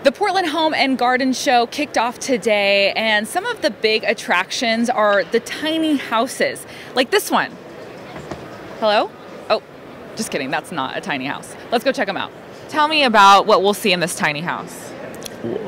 The Portland Home and Garden Show kicked off today, and some of the big attractions are the tiny houses, like this one. Hello? Oh, just kidding, that's not a tiny house. Let's go check them out. Tell me about what we'll see in this tiny house.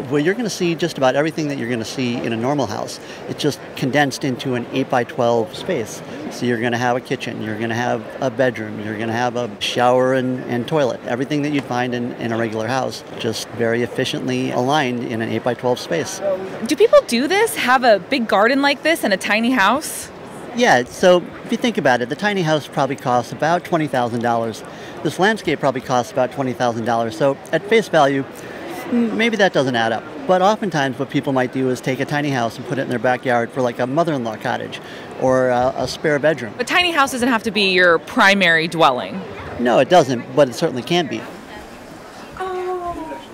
Well, you're going to see just about everything that you're going to see in a normal house. It's just condensed into an 8 by 12 space. So you're going to have a kitchen, you're going to have a bedroom, you're going to have a shower and toilet. Everything that you'd find in a regular house, just very efficiently aligned in an 8 by 12 space. Do people do this? Have a big garden like this in a tiny house? Yeah, so if you think about it, the tiny house probably costs about $20,000. This landscape probably costs about $20,000. So at face value, maybe that doesn't add up. But oftentimes what people might do is take a tiny house and put it in their backyard for like a mother-in-law cottage or a spare bedroom. A tiny house doesn't have to be your primary dwelling. No, it doesn't, but it certainly can be. Oh,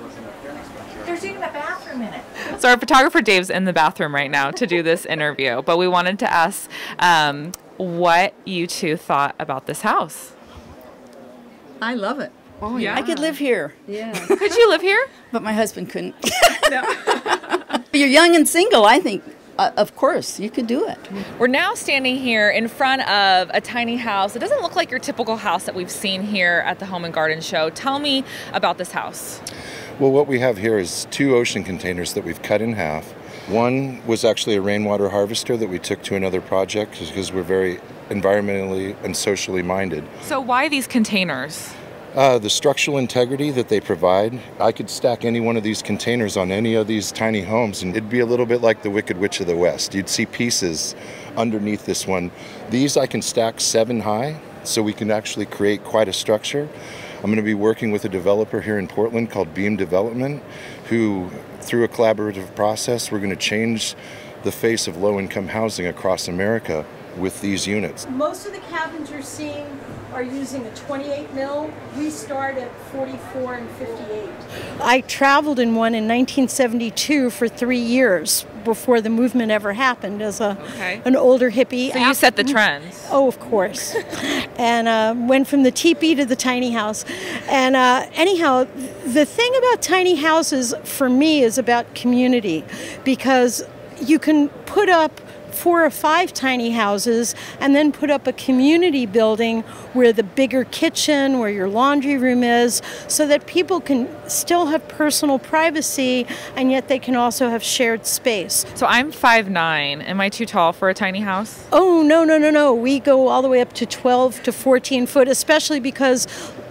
there's even a bathroom in it. So our photographer Dave's in the bathroom right now to do this interview, but we wanted to ask what you two thought about this house. I love it. Oh, yeah. I could live here, Yeah. Could you live here? but my husband couldn't. You're young and single, I think. Of course, you could do it. We're now standing here in front of a tiny house. It doesn't look like your typical house that we've seen here at the Home and Garden Show. Tell me about this house. Well, what we have here is 2 ocean containers that we've cut in half. One was actually a rainwater harvester that we took to another project because we're very environmentally and socially minded. So why these containers? The structural integrity that they provide, I could stack any one of these containers on any of these tiny homes and it'd be a little bit like the Wicked Witch of the West. You'd see pieces underneath this one. These I can stack 7 high, so we can actually create quite a structure. I'm going to be working with a developer here in Portland called Beam Development, who, through a collaborative process, we're going to change the face of low-income housing across America with these units. Most of the cabins you're seeing are using a 28 mil. We start at 44 and 58. I traveled in one in 1972 for 3 years before the movement ever happened as an older hippie. So you set the trends. Oh, of course. And went from the teepee to the tiny house. And anyhow, the thing about tiny houses for me is about community, because you can put up 4 or 5 tiny houses and then put up a community building where the bigger kitchen, where your laundry room is, so that people can still have personal privacy and yet they can also have shared space. So I'm 5'9". Am I too tall for a tiny house? Oh, no. We go all the way up to 12 to 14 foot, especially because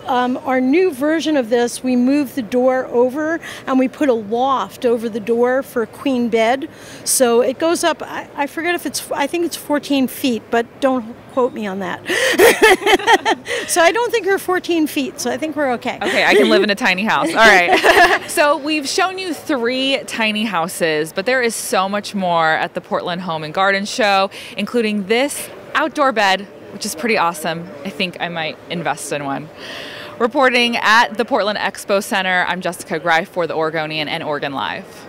our new version of this, we moved the door over and we put a loft over the door for a queen bed. So it goes up, I forget if I think it's 14 feet, but don't quote me on that. So I don't think we're 14 feet, so I think we're okay. Okay, I can live in a tiny house. All right. So we've shown you 3 tiny houses, but there is so much more at the Portland Home and Garden Show, including this outdoor bed, which is pretty awesome. I think I might invest in one. Reporting at the Portland Expo Center, I'm Jessica Greif for the Oregonian and Oregon Live.